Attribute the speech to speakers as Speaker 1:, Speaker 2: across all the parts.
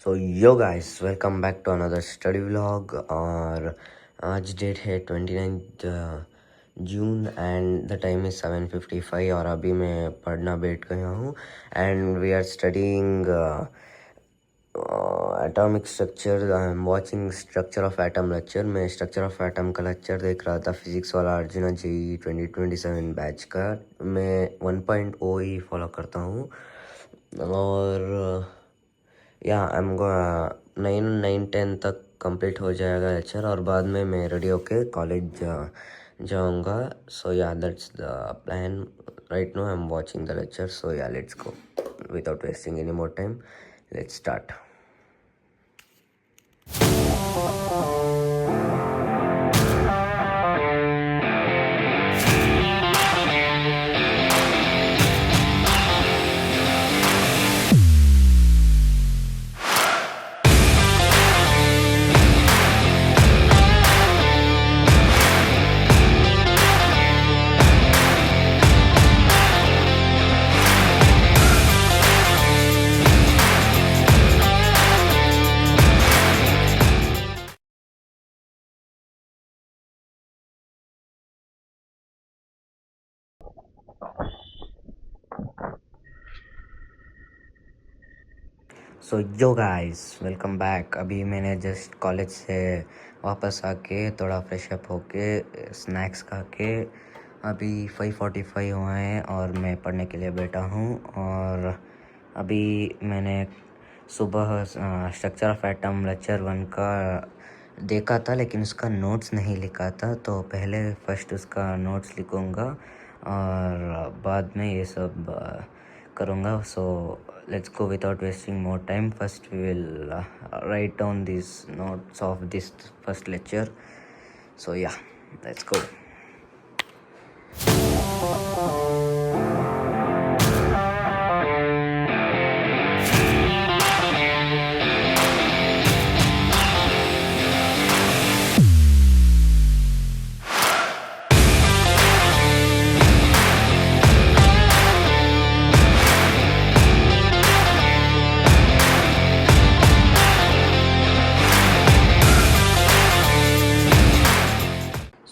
Speaker 1: So yo guys, welcome back to another study vlog. और आज date है 29 जून एंड द टाइम इज़ 7:55 और अभी मैं पढ़ना बैठ गया हूँ। And we are studying atomic structure. I am watching structure of atom lecture. मैं स्ट्रक्चर ऑफ एटम का लेक्चर देख रहा था, फिजिक्स वाला अर्जुना जी 2027 बैच का। मैं 1.0 ही फॉलो करता हूँ और या आई एम 9 10 तक कंप्लीट हो जाएगा लेक्चर और बाद में मैं रेडी होके कॉलेज जाऊंगा। So yeah that's the plan. Right now I am watching the lecture. So yeah let's go without wasting any more time. Let's start. So yo guys, welcome back. अभी मैंने just college से वापस आके थोड़ा fresh up होके snacks खा के अभी 5:45 हुए हैं और मैं पढ़ने के लिए बैठा हूँ। और अभी मैंने सुबह स्ट्रक्चर ऑफ एटम लेक्चर 1 का देखा था, लेकिन उसका नोट्स नहीं लिखा था। तो पहले फर्स्ट उसका नोट्स लिखूँगा और बाद में ये सब करूँगा। सो let's go without wasting more time. First we will write down these notes of this first lecture. So yeah, let's go.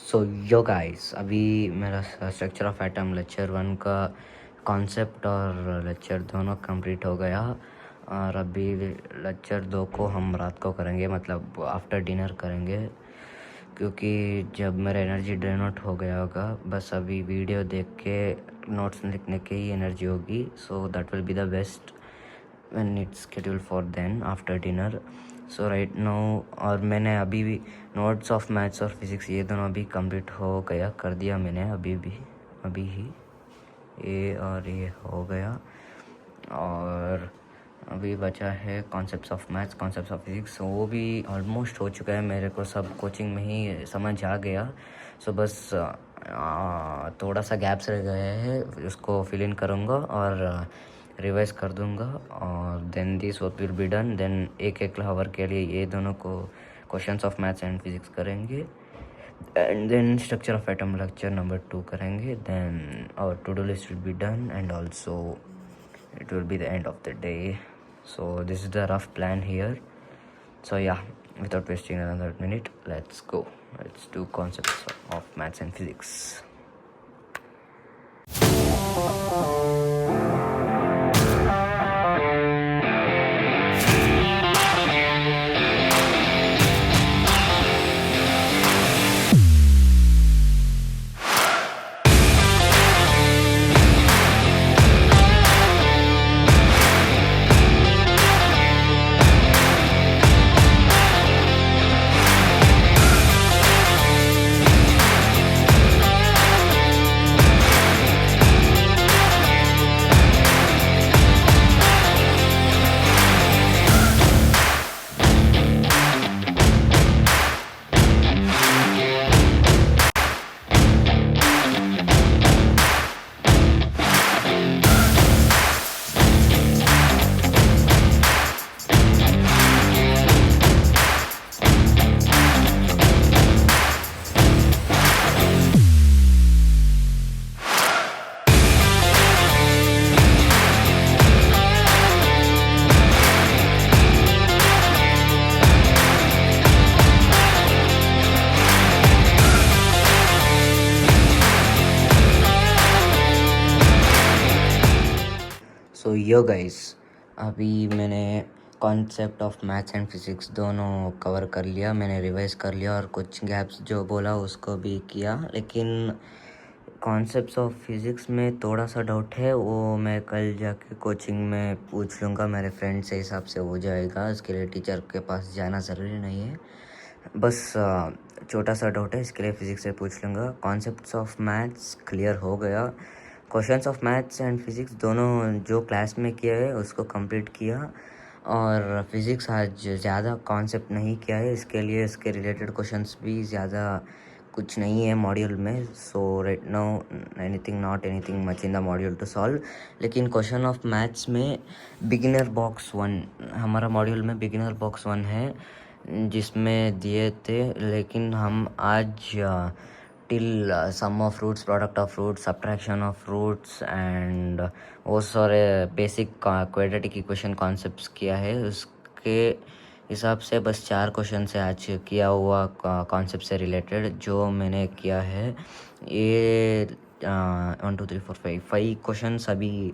Speaker 1: So yo guys, अभी मेरा स्ट्रक्चर ऑफ एटम लेक्चर 1 का कॉन्सेप्ट और लेक्चर दोनों कंप्लीट हो गया। और अभी lecture 2 को हम रात को करेंगे, मतलब आफ्टर डिनर करेंगे, क्योंकि जब मेरा एनर्जी ड्रेन आउट हो गया होगा, बस अभी वीडियो देख के नोट्स लिखने की ही एनर्जी होगी। So that will be the best when it's schedule for then after dinner. So right now, और मैंने अभी भी नोट्स ऑफ मैथ्स और फिज़िक्स ये दोनों अभी कंप्लीट हो गया, कर दिया मैंने अभी ही ये और ये हो गया। और अभी बचा है concepts of maths, concepts of physics, वो भी ऑलमोस्ट हो चुका है। मेरे को सब कोचिंग में ही समझ आ गया। सो बस थोड़ा सा गैप्स रह गए हैं, उसको फिल इन करूँगा और रिवाइज कर दूँगा और then this work will be done. Then एक आवर के लिए ये दोनों को questions of maths and physics करेंगे and then structure of atom lecture number 2 करेंगे। Then our to do list will be done and also it will be the end of the day. So this is the rough plan here. So yeah, without wasting another minute, let's go. Let's do concepts of maths and physics. Yo guys, अभी मैंने concept of maths and physics दोनों cover कर लिया, मैंने revise कर लिया और कुछ गैप्स जो बोला उसको भी किया, लेकिन कॉन्सेप्ट्स ऑफ फिज़िक्स में थोड़ा सा डाउट है। वो मैं कल जाके कोचिंग में पूछ लूँगा, मेरे फ्रेंड से हिसाब से हो जाएगा। इसके लिए टीचर के पास जाना ज़रूरी नहीं है, बस छोटा सा डाउट है, इसके लिए फ़िज़िक्स से पूछ लूँगा। कॉन्सेप्ट्स ऑफ मैथ्स क्लियर हो गया, questions of maths and physics दोनों जो क्लास में किया है उसको कंप्लीट किया, और फिज़िक्स आज ज़्यादा कॉन्सेप्ट नहीं किया है, इसके लिए इसके रिलेटेड क्वेश्चंस भी ज़्यादा कुछ नहीं है मॉड्यूल में। So right now anything not anything much in the module to solve. लेकिन क्वेश्चन ऑफ मैथ्स में बिगिनर बॉक्स 1, हमारा मॉड्यूल में बिगिनर बॉक्स 1 है जिसमें दिए थे, लेकिन हम आज till sum of roots, product of roots, subtraction of roots and वो सारे बेसिक क्वाड्रेटिक इक्वेशन कॉन्सेप्ट्स किया है। उसके हिसाब से बस 4 क्वेश्चन से आज किया हुआ कॉन्सेप्ट से रिलेटेड जो मैंने किया है। ये 1 2 3 4 5 क्वेश्चंस अभी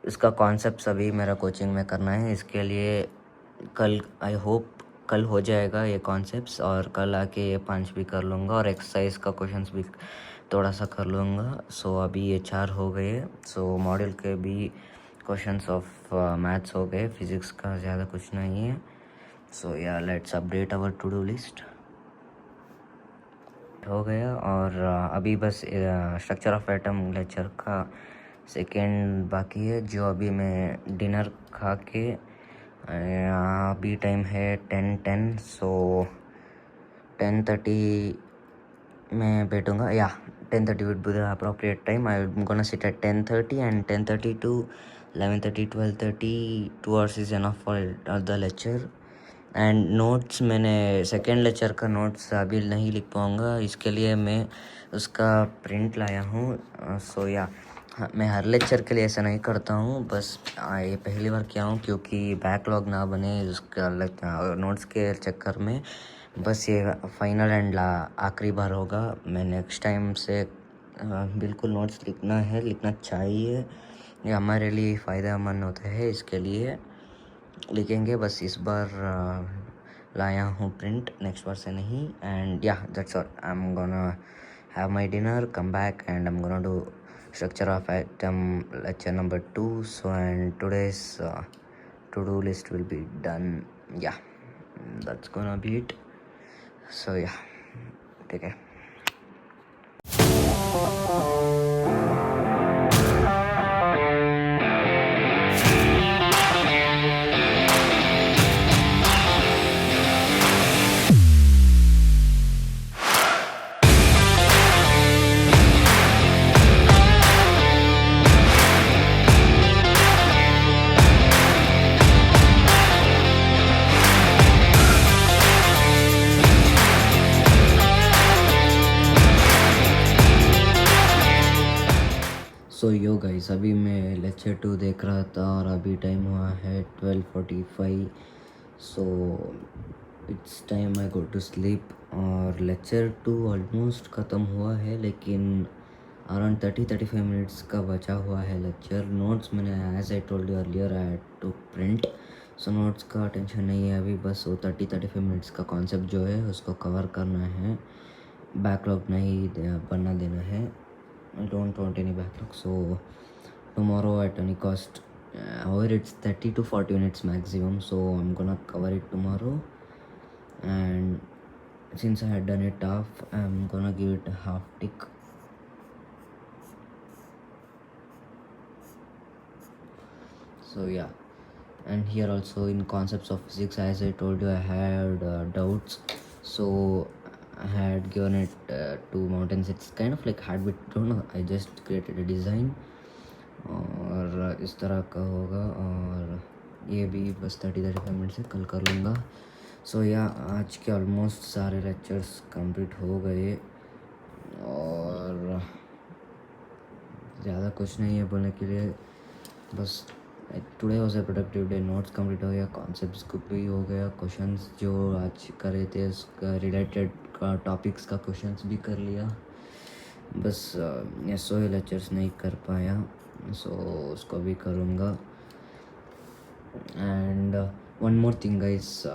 Speaker 1: इसका कॉन्सेप्ट्स अभी मेरा कोचिंग में करना है। इसके लिए कल आई होप कल हो जाएगा ये कॉन्सेप्ट्स, और कल आके ये 5 भी कर लूँगा और एक्सरसाइज का क्वेश्चंस भी थोड़ा सा कर लूँगा। सो अभी ये 4 हो गए। सो मॉडल के भी क्वेश्चंस ऑफ मैथ्स हो गए, फिज़िक्स का ज़्यादा कुछ नहीं है। So yeah let's update our to do list हो गया। और अभी बस स्ट्रक्चर ऑफ एटम लेक्चर का सेकेंड बाकी है, जो अभी मैं डिनर खा के अभी टाइम है 10:10, सो 10:30 मैं बैठूँगा, या 10:30 would be the appropriate time. I'm gonna sit at 10:30, and 10:30 to 11:30 12:30 2 hours is enough for the lecture. And notes मैंने सेकेंड लेक्चर का नोट्स अभी नहीं लिख पाऊँगा, इसके लिए मैं उसका प्रिंट लाया हूँ। सो या मैं हर लेक्चर के लिए ऐसा नहीं करता हूँ, बस ये पहली बार किया हूँ क्योंकि बैकलॉग ना बने उसका नोट्स के चक्कर में। बस ये फाइनल एंड आखिरी बार होगा। मैं नेक्स्ट टाइम से बिल्कुल नोट्स लिखना चाहिए, ये हमारे लिए फ़ायदेमंद होता है, इसके लिए लिखेंगे। बस इस बार लाया हूँ प्रिंट, नेक्स्ट बार से नहीं। एंड या that's all, I am gonna have my dinner, come back and I am gonna do structure of atom lecture number 2. So and today's to do list will be done. Yeah, that's gonna be it. So yeah, take care. So yo guys, अभी मैं lecture 2 देख रहा था और अभी time हुआ है 12:45। So it's time I go to sleep. और लेक्चर 2 ऑलमोस्ट ख़त्म हुआ है, लेकिन अराउंड 30-35 मिनट्स का बचा हुआ है लेक्चर। नोट्स मैंने as I told you earlier I had to print, so notes का टेंशन नहीं है अभी, बस वो 30-35 मिनट्स का कॉन्सेप्ट जो है उसको कवर करना है, बैकलॉग नहीं बनना देना है। I don't want any backlog. So tomorrow at any cost, however it's 30 to 40 minutes maximum, so I'm gonna cover it tomorrow. And since I had done it half, I'm gonna give it a half tick. So yeah, and here also in concepts of physics, as I told you, I had doubts, so I had given it 2 mountains. It's kind of like hard, don't know, I just created a design और इस तरह का होगा, और ये भी बस 30-35 minute से कल कर लूँगा। सो या आज के ऑलमोस्ट सारे लेक्चर्स कंप्लीट हो गए, और ज़्यादा कुछ नहीं है बोलने के लिए, बस today was a productive day. Notes complete हो गया, कॉन्सेप्ट्स को भी हो गया, क्वेश्चंस जो आज करे थे उसका रिलेटेड का टॉपिक्स का क्वेश्चंस भी कर लिया। बस एसओए लेक्चर्स नहीं कर पाया, सो उसको भी करूँगा। And one more thing, guys.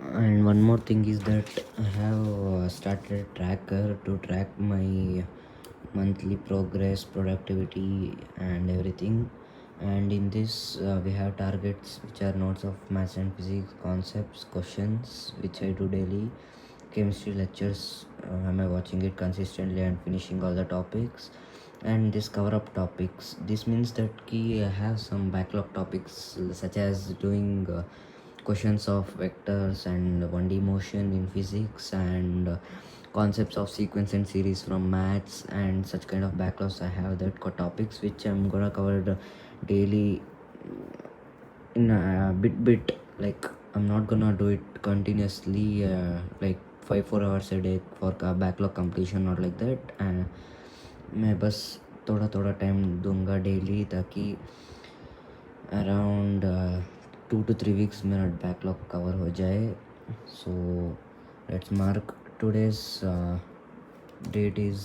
Speaker 1: And one more thing is that I have started a tracker to track my monthly progress, productivity, and everything. And in this, we have targets which are notes of maths and physics, concepts, questions which I do daily, chemistry lectures. Am I watching it consistently and finishing all the topics? And this cover up topics. This means that key have some backlog topics such as doing questions of vectors and 1D motion in physics, and concepts of sequence and series from maths, and such kind of backlogs. I have that topics which I'm gonna cover daily in a bit. Like, I'm not gonna do it continuously, like 5-4 hours a day for backlog completion or like that. मैं बस थोड़ा थोड़ा time दूंगा daily, ताकि around 2 to 3 weeks मेरा backlog cover हो जाए. So let's mark today's date is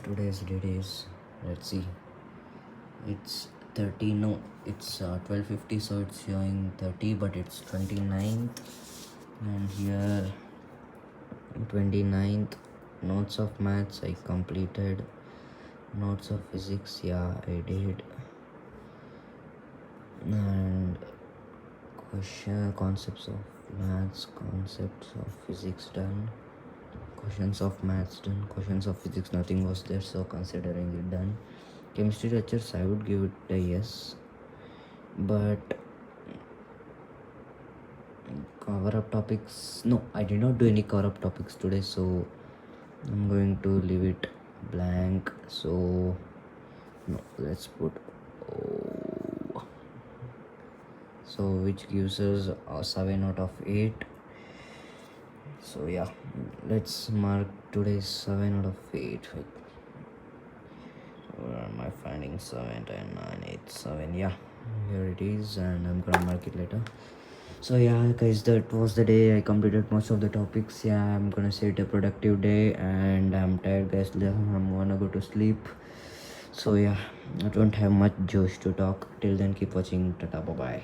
Speaker 1: today's date is, let's see, it's 30. No, it's 12:50, so it's showing 30, but it's 29th. And here 29th, notes of maths I completed, notes of physics, yeah, I did, and concepts of maths, concepts of physics done, questions of maths done, questions of physics nothing was there, so considering it done. Chemistry lectures I would give it a yes, but cover up topics, no, I did not do any cover up topics today, so I'm going to leave it blank. So no, let's put O, so which gives us a 7 out of 8. So yeah, let's mark today's 7 out of 8. Where am I finding 7, 10, 9, 8, 7? Yeah, here it is, and I'm gonna mark it later. So yeah, guys, that was the day I completed most of the topics. Yeah, I'm gonna say it a productive day, and I'm tired, guys. I'm gonna go to sleep. So yeah, I don't have much juice to talk. Till then, keep watching. Tata, bye bye.